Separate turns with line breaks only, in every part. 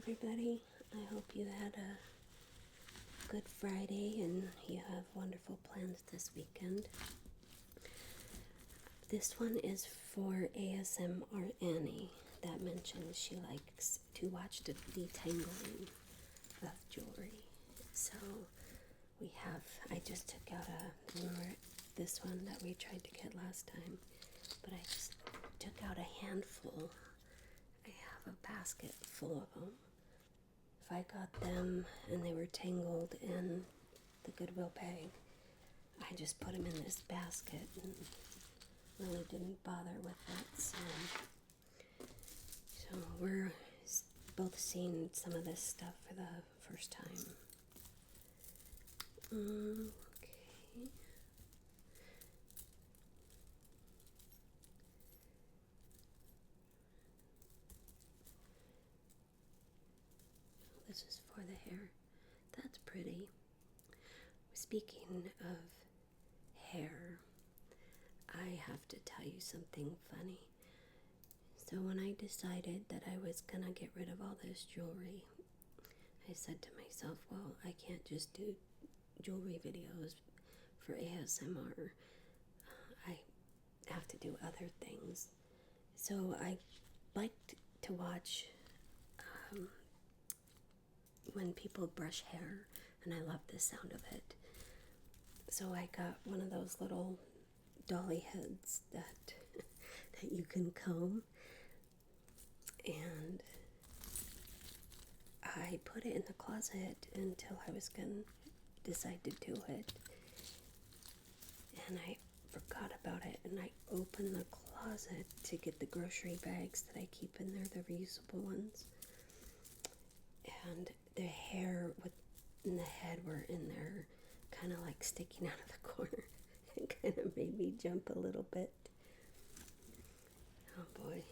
everybody. I hope you had a good Friday and you have wonderful plans this weekend. This one is for ASMR Annie that mentions she likes to watch the detangling of jewelry. So I just took out remember this one that we tried to get last time, but I just took out a handful. I have a basket full of them. If I got them and they were tangled in the Goodwill bag, I just put them in this basket and really didn't bother with it. So we're both seeing some of this stuff for the first time. Okay. This is for the hair. That's pretty. Speaking of hair, I have to tell you something funny. So when I decided that I was gonna get rid of all this jewelry, I said to myself, well, I can't just do jewelry videos for ASMR. I have to do other things. So I liked to watch when people brush hair, and I love the sound of it. So I got one of those little dolly heads that you can comb, and I put it in the closet until I was gonna decide to do it, and I forgot about it, and I opened the closet to get the grocery bags that I keep in there, the reusable ones, and the hair and the head were in there, kind of like sticking out of the corner. It kind of made me jump a little bit. Oh boy.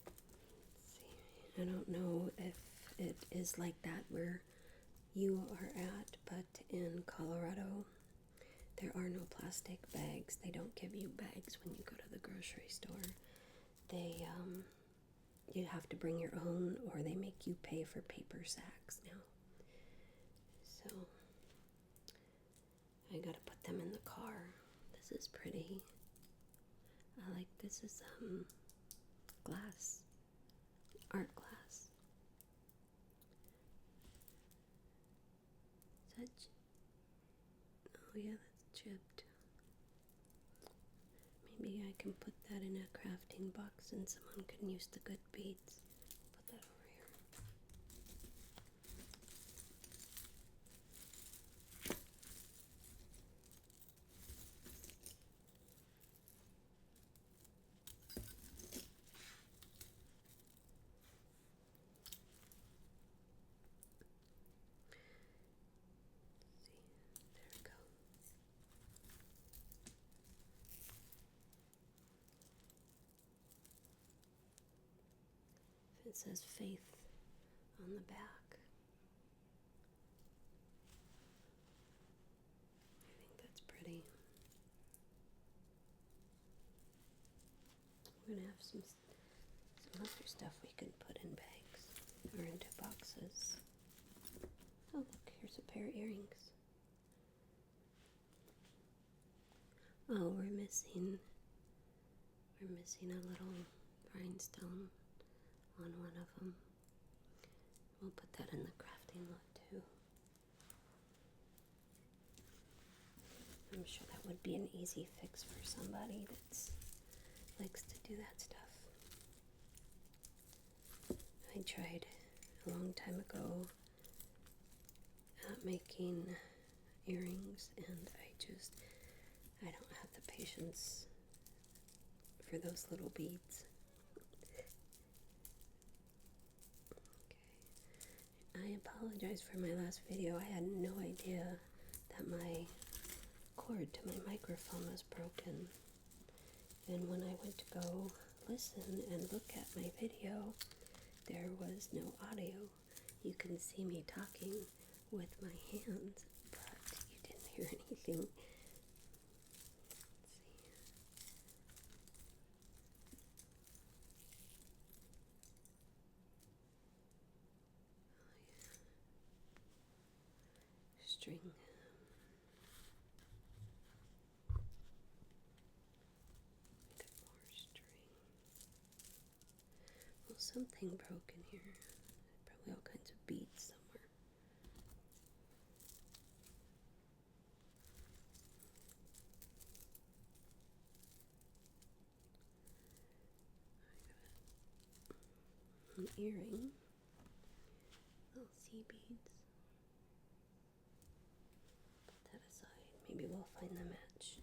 Let's see. I don't know if it is like that where you are at, but in Colorado there are no plastic bags. They don't give you bags when you go to the grocery store. You have to bring your own, or they make you pay for paper sacks now. So I gotta put them in the car. This is pretty. I like this is glass, art glass. Is that? Oh yeah, that's chipped. Maybe I can put that in a crafting box and someone can use the good beads. Put that over here. There we go. It says faith on the back. I think that's pretty. We're gonna have some other stuff we can put in bags or into boxes. Oh look, here's a pair of earrings. Oh, we're missing a little rhinestone on one of them. We'll put that in the crafting lot too. I'm sure that would be an easy fix for somebody that likes to do that stuff. I tried a long time ago making earrings, and I don't have the patience for those little beads. Okay. I apologize for my last video. I had no idea that my cord to my microphone was broken. And when I went to go listen and look at my video, there was no audio. You can see me talking with my hands, but you didn't hear anything. string. Get more string. Well, something broke in here. Probably all kinds of beads somewhere. An earring. Little sea beads. Put that aside. Maybe we'll find the match.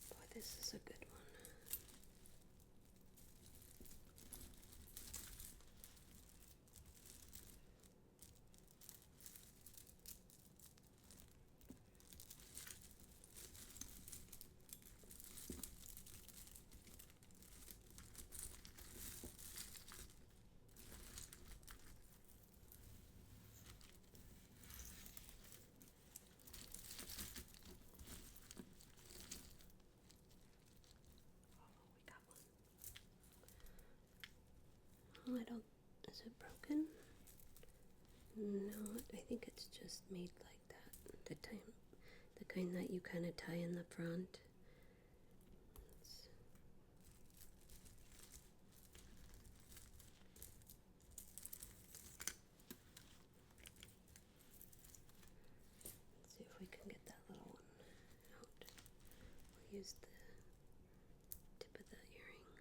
Boy, this is a good one. Oh, I don't. Is it broken? No, I think it's just made like that. The kind that you kind of tie in the front. Let's see if we can get that little one out. We'll use the tip of the earring.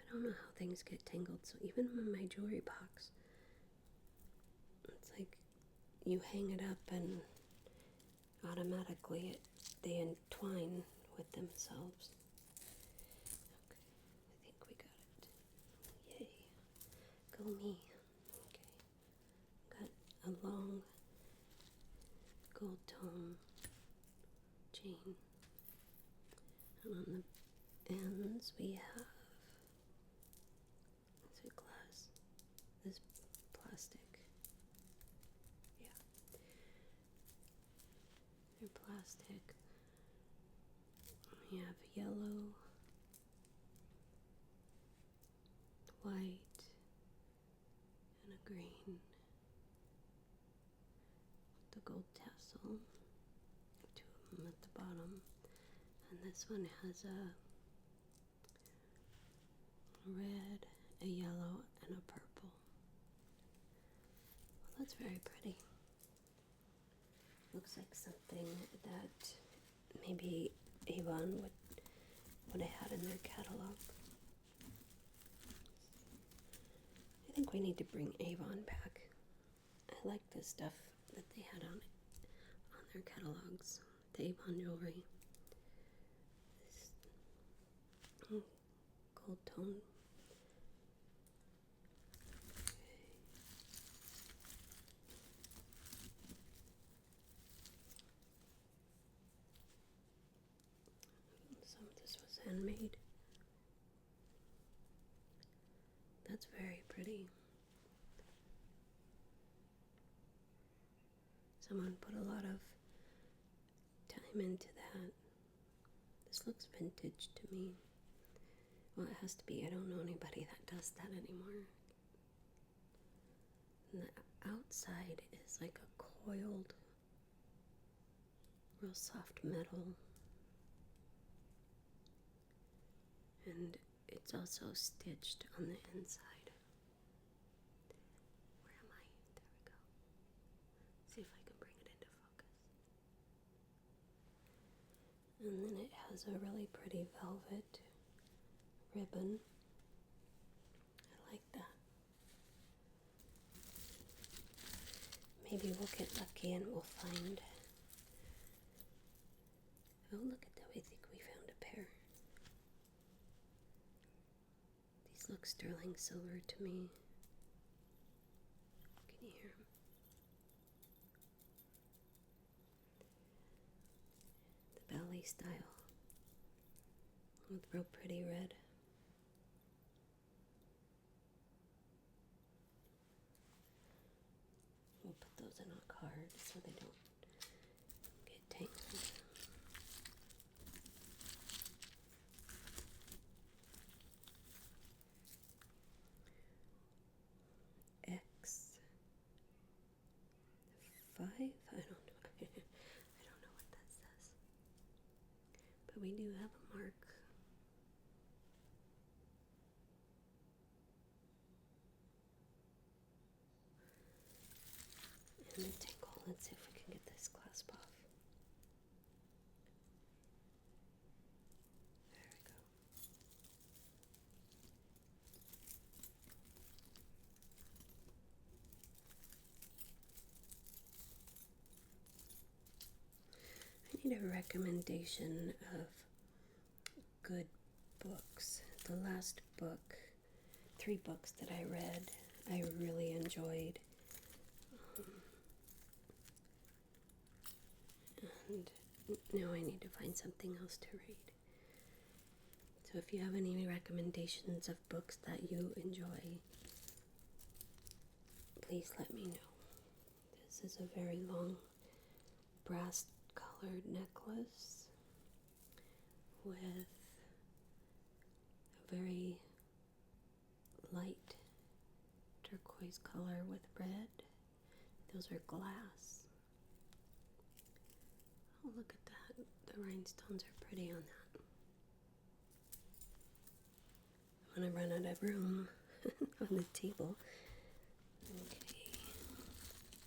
I don't know how things get tangled, so even in my jewelry box, it's like you hang it up and automatically they entwine with themselves. Okay, I think we got it. Yay. Go me. Okay. Got a long gold tone chain. And on the ends we have, is it glass? This plastic. Yeah. They're plastic. We have yellow, white, and a green. The gold tassel, two of them at the bottom, and this one has a red, a yellow, and a purple. Well, that's very pretty. Looks like something that maybe Avon would have had in their catalog. I think we need to bring Avon back. I like the stuff that they had on their catalogs. The Avon jewelry. This gold tone. Some of this was handmade. That's very pretty. Someone put a lot of time into that. This looks vintage to me. Well, it has to be. I don't know anybody that does that anymore. And the outside is like a coiled, real soft metal. And it's also stitched on the inside. Where am I? There we go. See if I can bring it into focus. And then it has a really pretty velvet ribbon. I like that. Maybe we'll get lucky and we'll find. Oh, look at that. I think we found a pair. These look sterling silver to me. Can you hear them? The ballet style with real pretty red. We'll put those in a card so they don't I don't know. I don't know what that says. But we do have a mark. And a tingle. Let's see if we can get this clasp off. There we go. I need a recommendation of good books. The last book, 3 books that I read, I really enjoyed. And now I need to find something else to read. So if you have any recommendations of books that you enjoy, please let me know. This is a very long brass colored necklace with a very light turquoise color with red. Those are glass. Oh, look at that. The rhinestones are pretty on that. I'm gonna run out of room on the table. Okay.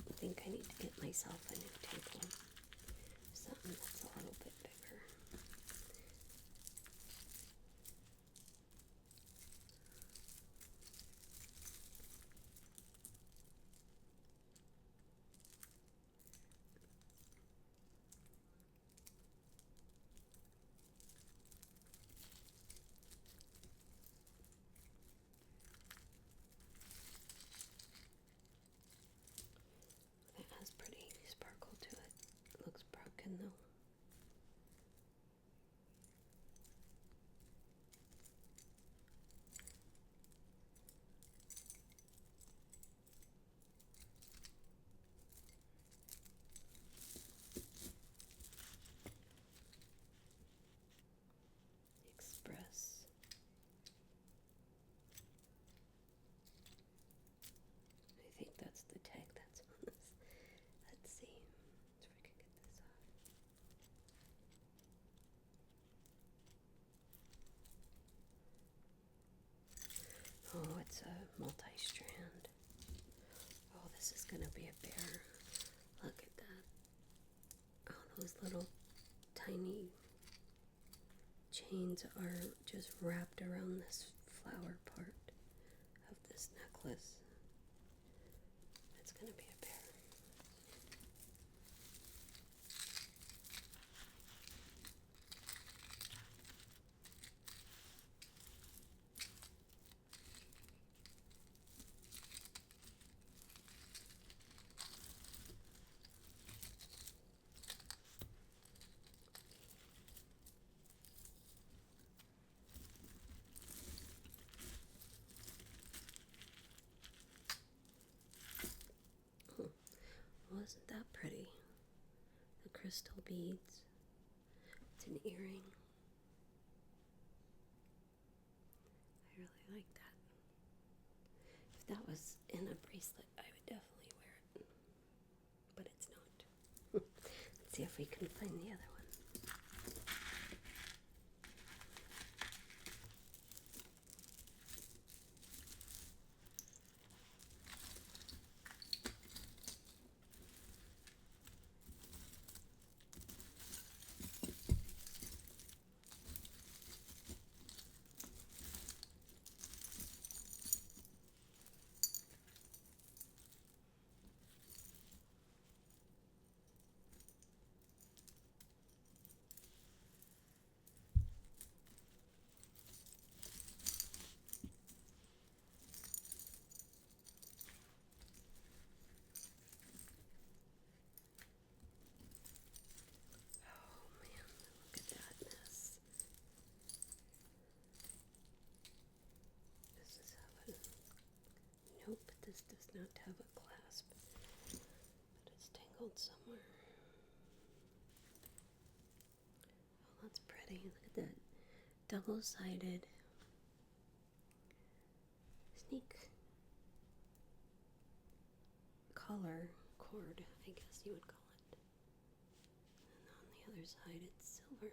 I think I need to get myself a new table. Something that's a little bit bigger. It has pretty sparkle to it. It looks broken though. Express. I think that's the tag that's on this. Let's see if we can get this off. Oh, it's a multi-strand. Oh, this is gonna be a bear. Look at that. Oh, those little tiny chains are just wrapped around this flower part of this necklace. It's gonna be a bear. Well, isn't that pretty? The crystal beads. It's an earring. I really like that. If that was in a bracelet, I would definitely wear it. But it's not. Let's see if we can find the other one. Nope, this does not have a clasp, but it's tangled somewhere. Oh, that's pretty. Look at that double-sided sneak collar cord, I guess you would call it. And on the other side, it's silver.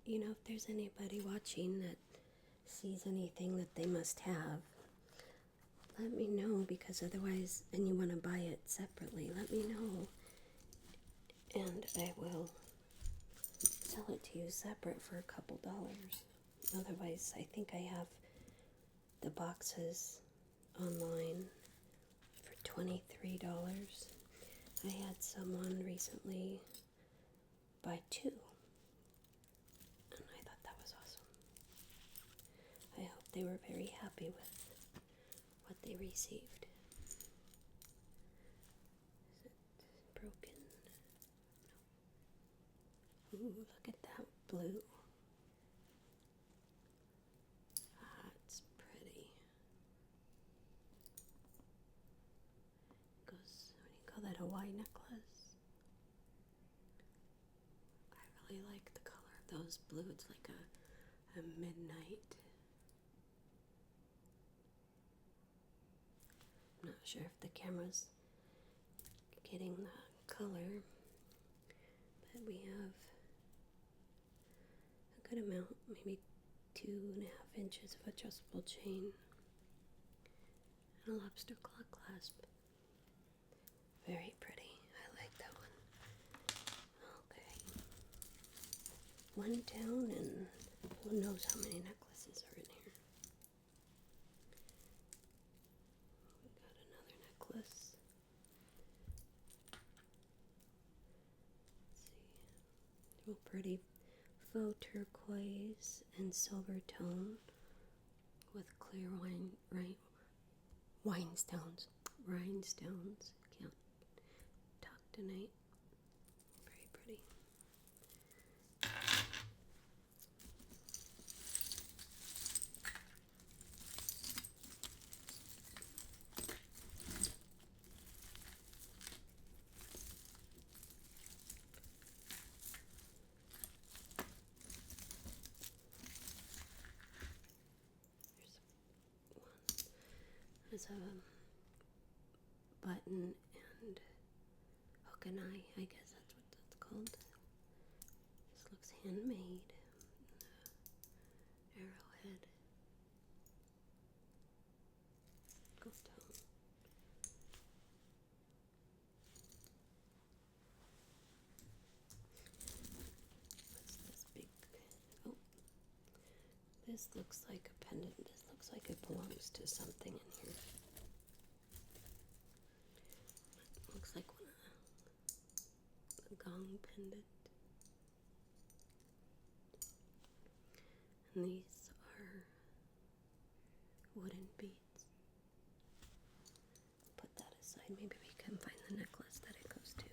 If there's anybody watching that sees anything that they must have, let me know, because otherwise, and you want to buy it separately, let me know. And I will sell it to you separate for a couple dollars. Otherwise, I think I have the boxes online for $23. I had someone recently buy two, and I thought that was awesome. I hope they were very happy with what they received. Is it broken? No. Ooh, look at that blue. That's pretty. Goes, what do you call that, a Y necklace? I really like the color of those blue. It's like a midnight. I'm not sure if the camera's getting the color, but we have a good amount, maybe 2.5 inches of adjustable chain and a lobster claw clasp. Very pretty. I like that one. Okay. One down, and who knows how many necklaces are in here. We got another necklace. Let's see. Real pretty faux turquoise and silver tone with clear rhinestones. Can't talk tonight. Very pretty. There's a button and hook and eye, I guess that's what that's called. This looks handmade. Arrowhead. Go tone. What's this big? Oh, this looks like a pendant. This looks like it belongs to something in here. It looks like one of the gong pendant. And these are wooden beads. Put that aside. Maybe we can find the necklace that it goes to.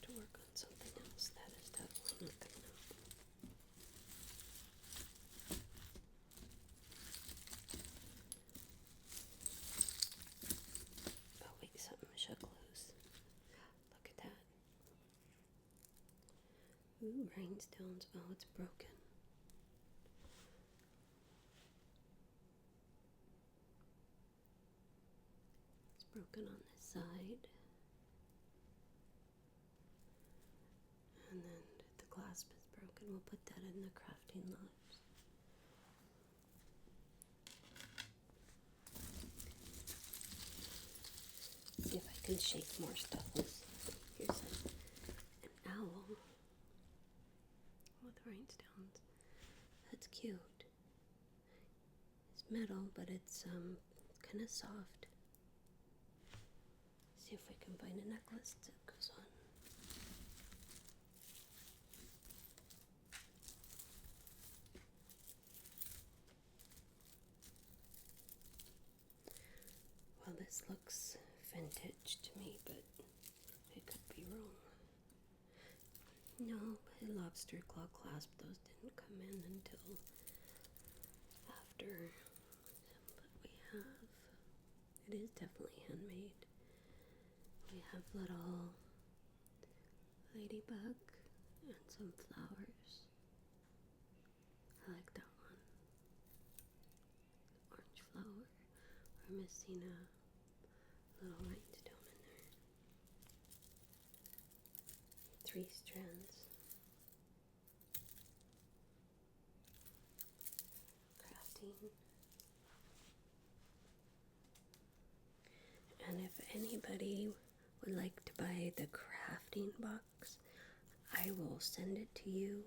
To work on something else that is definitely not coming out. Oh wait, something shook loose. Look at that. Ooh, rhinestones. Oh, it's broken. It's broken on this side. And then the clasp is broken. We'll put that in the crafting lots. See if I can shake more stuff loose. Here's an owl with rhinestones. That's cute. It's metal, but it's kind of soft. See if we can find a necklace that goes on. This looks vintage to me, but I could be wrong. No, my lobster claw clasp, those didn't come in until after. But we have, it is definitely handmade. We have little ladybug and some flowers. I like that one. Orange flower. We're missing a little rhinestone in there. 3 strands. Crafting. And if anybody would like to buy the crafting box, I will send it to you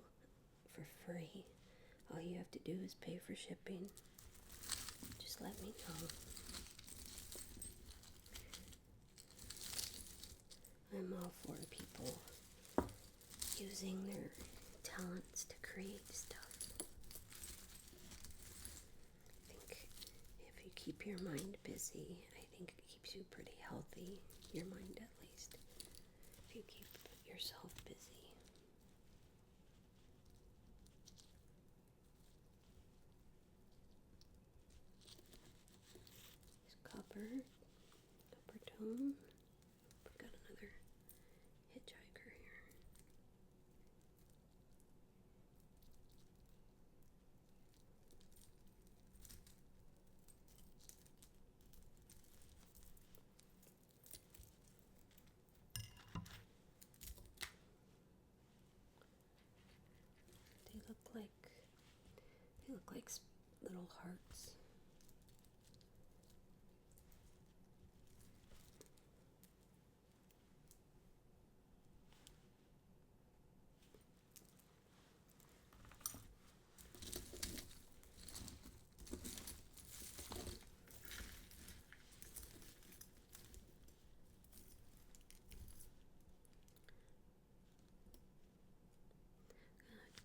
for free. All you have to do is pay for shipping. Just let me know. I'm all for people using their talents to create stuff. I think if you keep your mind busy, I think it keeps you pretty healthy, your mind at least, if you keep yourself busy. Copper tone. We've got another hitchhiker here. They look like little hearts.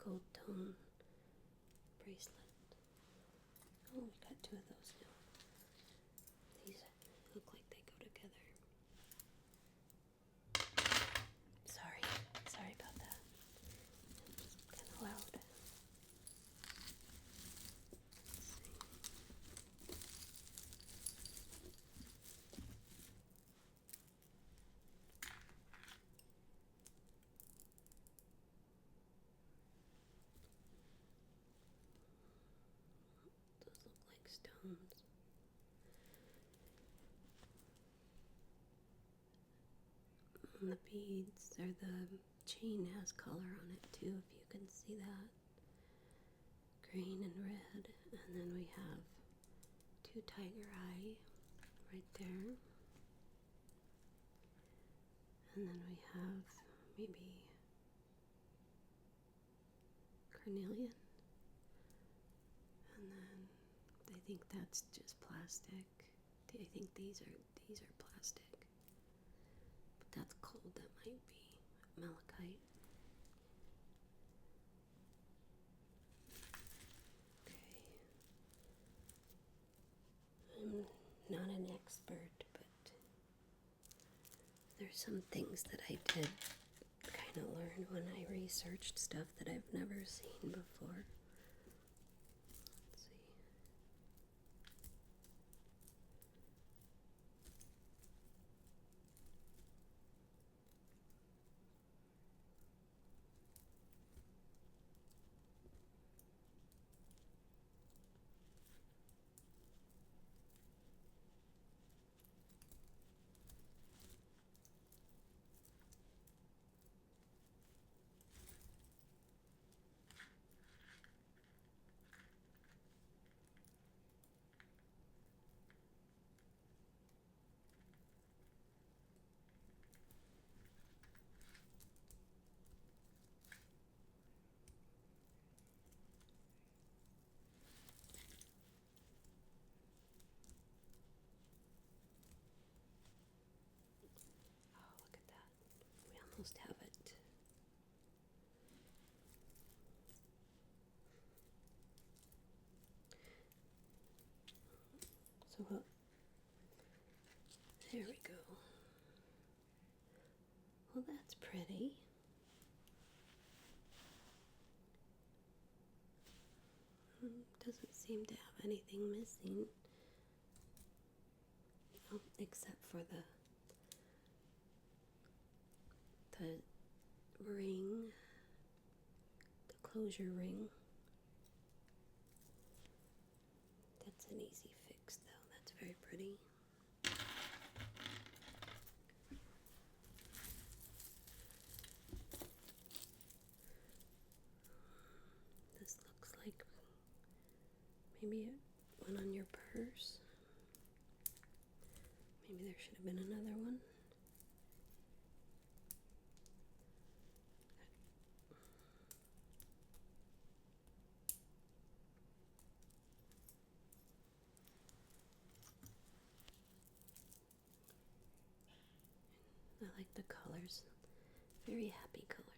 Gold tone bracelet. Oh, we got 2 of those now. These look like they go together. Sorry about that. It's kind of loud. Those look like stones. And the beads, or the chain has color on it too, if you can see that. Green and red. And then we have 2 tiger eye right there. And then we have maybe carnelian. And then I think that's just plastic. I think these are plastic. But that's cold, that might be malachite. Okay. I'm not an expert, but there's some things that I did kind of learn when I researched stuff that I've never seen before. Let's see. Oh, look at that. We almost have it. So Doesn't seem to have anything missing. Oh, except for the ring, the closure ring. That's an easy fix though. That's very pretty. This looks like maybe it went on your purse. Maybe there should have been another one. I like the colors. Very happy colors.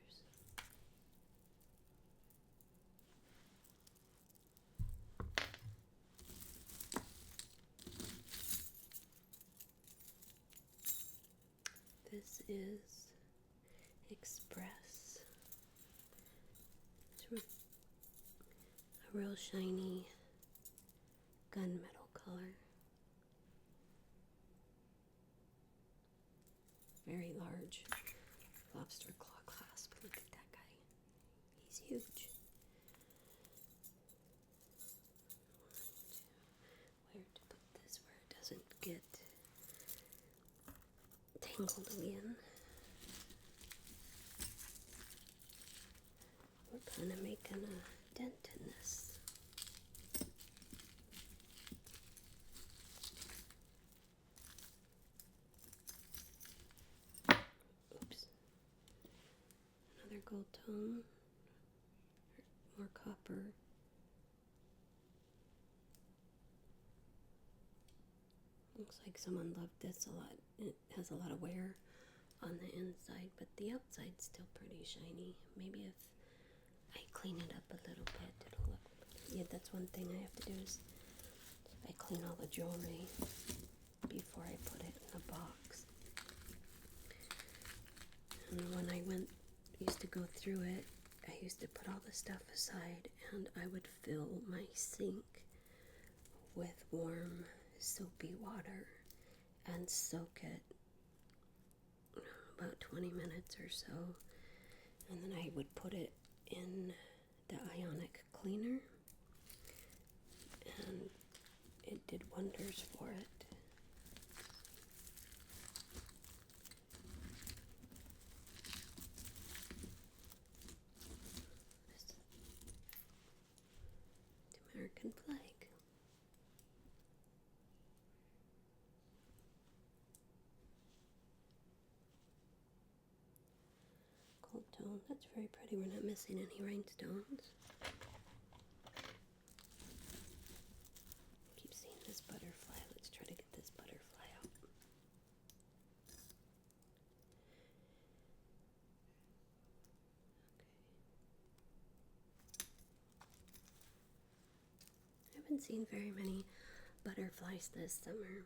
This is Express. It's a real shiny gunmetal color. Very large lobster claw clasp. Look at that guy. He's huge. Where to put this where it doesn't get tangled again. We're kind of making a dent in this. Oops. Another gold tone. More copper. Looks like someone loved this a lot. It has a lot of wear on the inside, but the outside's still pretty shiny. Maybe if I clean it up a little bit, it'll look... Yeah, that's one thing I have to do is I clean all the jewelry before I put it in a box. And when I used to go through it, I used to put all the stuff aside and I would fill my sink with warm soapy water and soak it about 20 minutes or so, and then I would put it in the ionic cleaner and it did wonders for it. The American flag. Gold tone, that's very pretty. We're not missing any rhinestones. I keep seeing this butterfly. Let's try to get this butterfly out. I haven't seen very many butterflies this summer.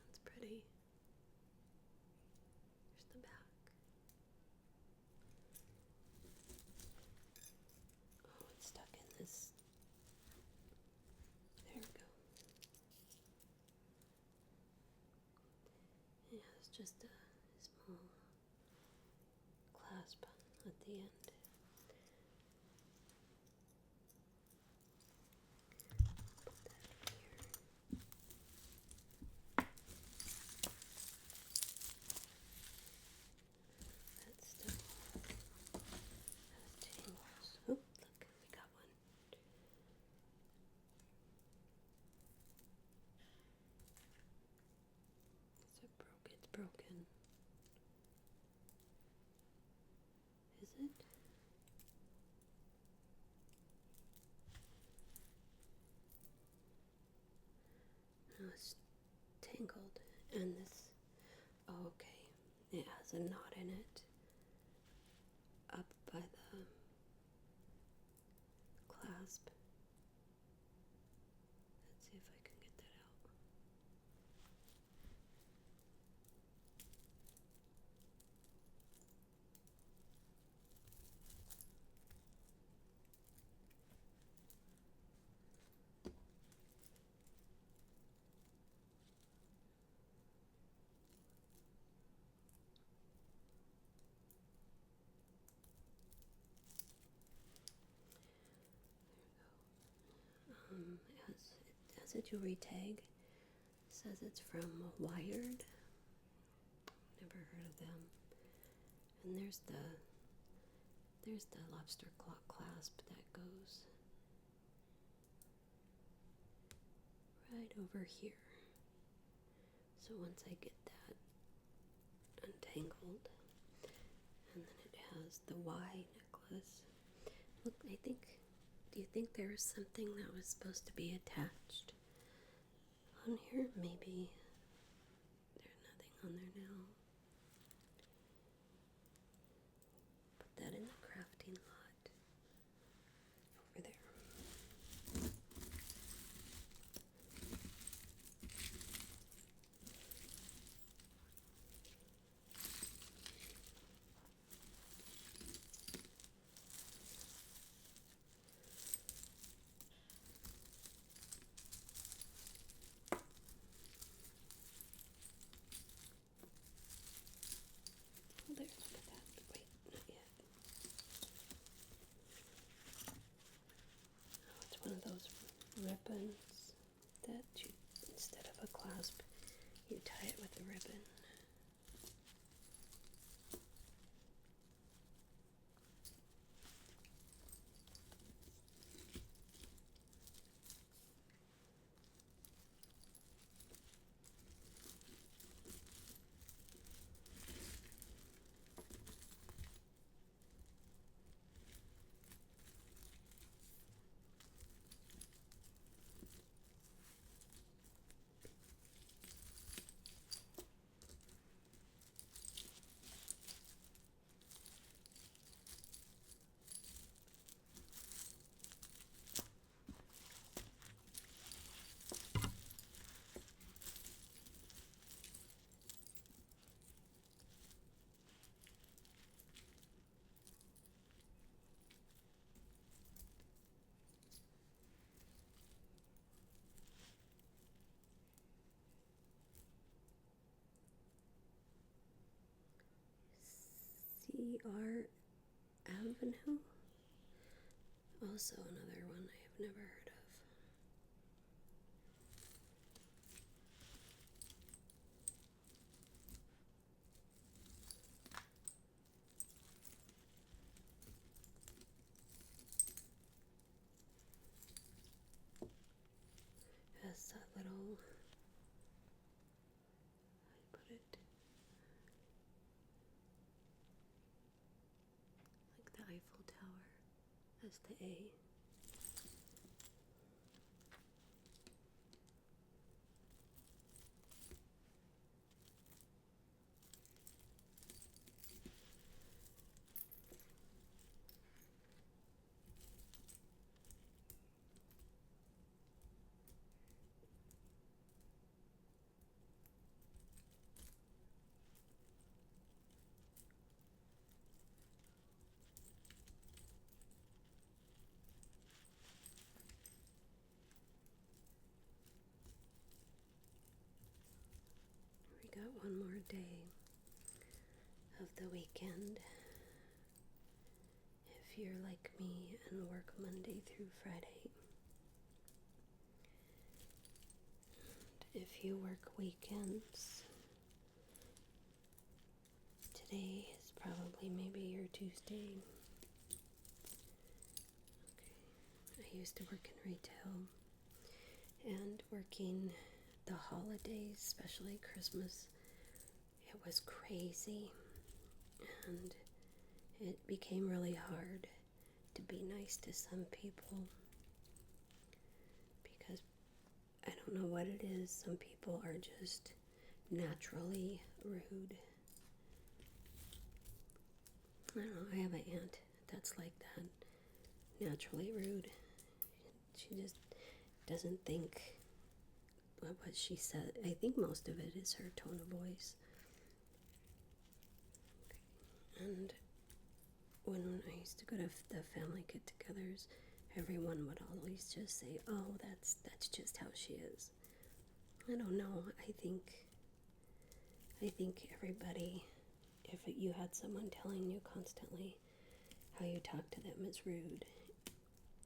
That's pretty. There's the back. Oh, it's stuck in this. There we go. Yeah, it's just a small clasp at the end. Put that here. That still has tangles. Oh, look, we got one. It's broken. Is it? No, it's tangled. And this, oh, okay. It has a knot in it. Up by the clasp. Let's see if I can get that out. It has a jewelry tag. Says it's from Wired. Never heard of them. And there's the lobster claw clasp that goes right over here. So once I get that untangled, and then it has the Y necklace. Look, do you think there was something that was supposed to be attached on here? Maybe. There's nothing on there now. Put that in the crafting lot over there. Oh, there, look at that. Wait, not yet. Oh, it's one of those ribbons that you, instead of a clasp, you tie it with a ribbon. CR Avenue? Also another one I have never heard of. Has that little, how do you put it? Like the Eiffel Tower. That's the A. We got one more day of the weekend. If you're like me and work Monday through Friday, and if you work weekends, today is probably maybe your Tuesday. Okay. I used to work in retail, and working the holidays, especially Christmas, it was crazy, and it became really hard to be nice to some people because I don't know what it is. Some people are just naturally rude. I don't know, I have an aunt that's like that, naturally rude. She just doesn't think what she said. I think most of it is her tone of voice. And when I used to go to the family get-togethers, everyone would always just say, "Oh, that's just how she is." I don't know. I think everybody, if you had someone telling you constantly how you talk to them is rude,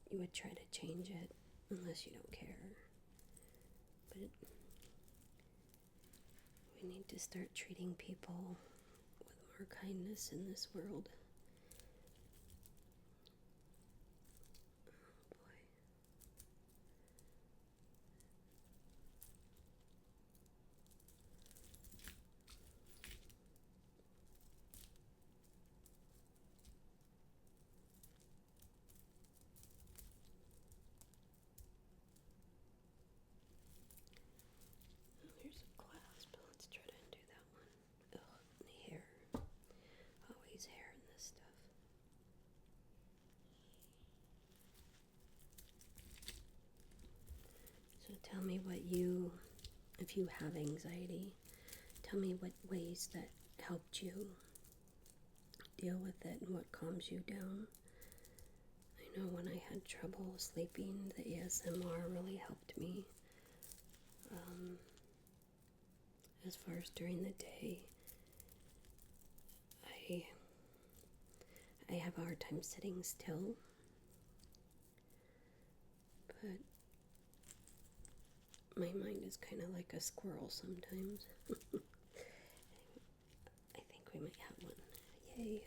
you would try to change it. unless you don't care. But we need to start treating people with more kindness in this world. Oh boy. Here's a clasp. Let's try to undo that one. Ugh, and the hair. Always hair in this stuff. So tell me if you have anxiety, tell me what ways that helped you deal with it and what calms you down. I know when I had trouble sleeping, the ASMR really helped me. As far as during the day, I have a hard time sitting still, but my mind is kind of like a squirrel sometimes. I think we might have one. Yay.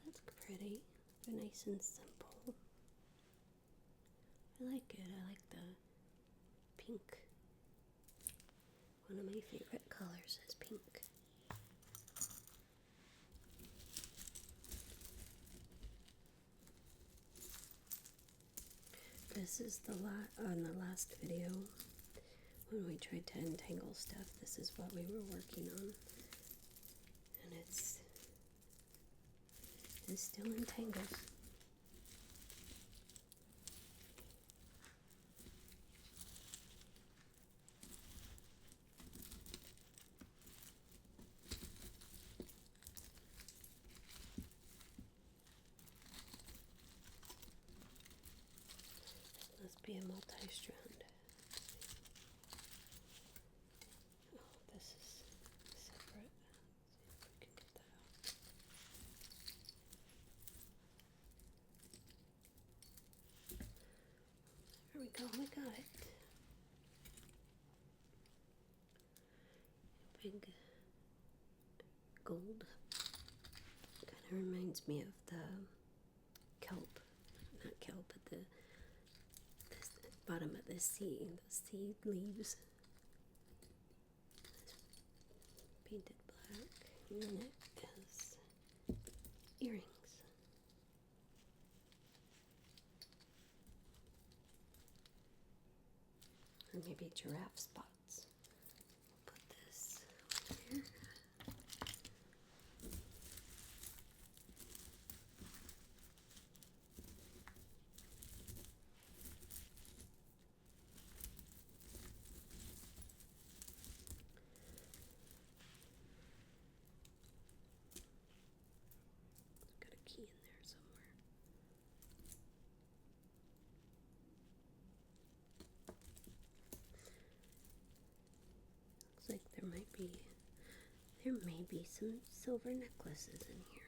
That's pretty, but nice and simple. I like it. I like the pink. One of my favorite colors is pink. This is on the last video when we tried to untangle stuff. This is what we were working on, and it's still entangled. Must be a multi-strand. Oh, this is separate. Let's see if we can get that out. There we go, we got it. Big gold. Kind of reminds me of the kelp. Not kelp, but the bottom of the sea leaves. Painted black. And then it has earrings. Or maybe giraffe spots. Put this here. Got a key in there somewhere. Looks like there may be some silver necklaces in here.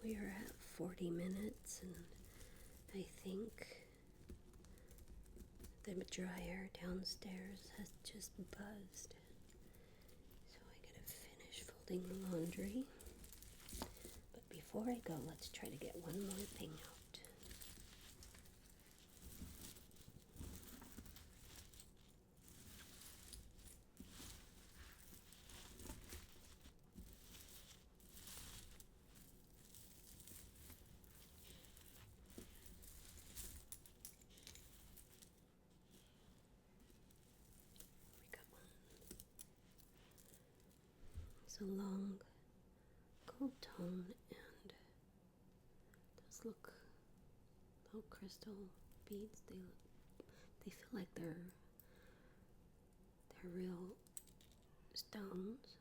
We are at 40 minutes, and I think the dryer downstairs has just buzzed. So I gotta finish folding the laundry. But before I go, let's try to get one more thing out. It's a long Gold tone and those look little crystal beads. They feel like they're real stones.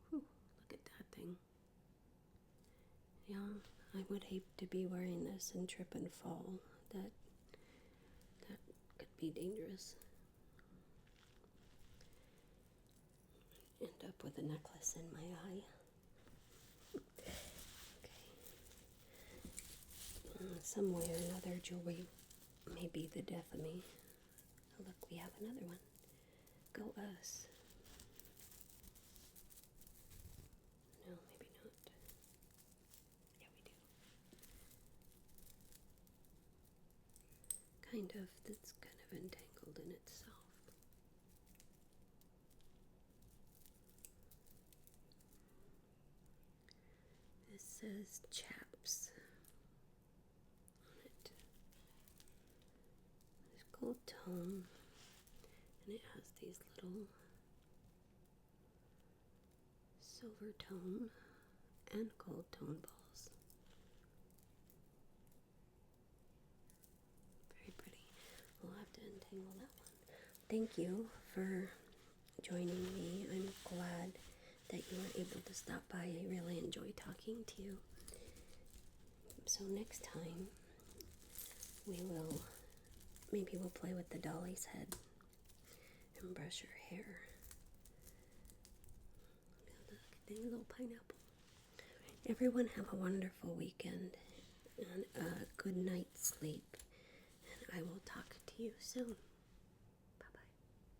Whew, look at that thing. Yeah, I would hate to be wearing this and trip and fall. That could be dangerous. End up with a necklace in my eye. Okay. Some way or another, jewelry may be the death of me. Oh, look, we have another one. Go us. No, maybe not. Yeah, we do. Kind of. That's kind of entangled in itself. This says chaps on it. It's gold tone, and it has these little silver tone and gold tone balls. Very pretty. We'll have to untangle that one. Thank you for joining me. I'm glad that you were able to stop by. I really enjoy talking to you. So next time maybe we'll play with the dolly's head and brush her hair. Look at the little pineapple. Everyone have a wonderful weekend and a good night's sleep. And I will talk to you soon.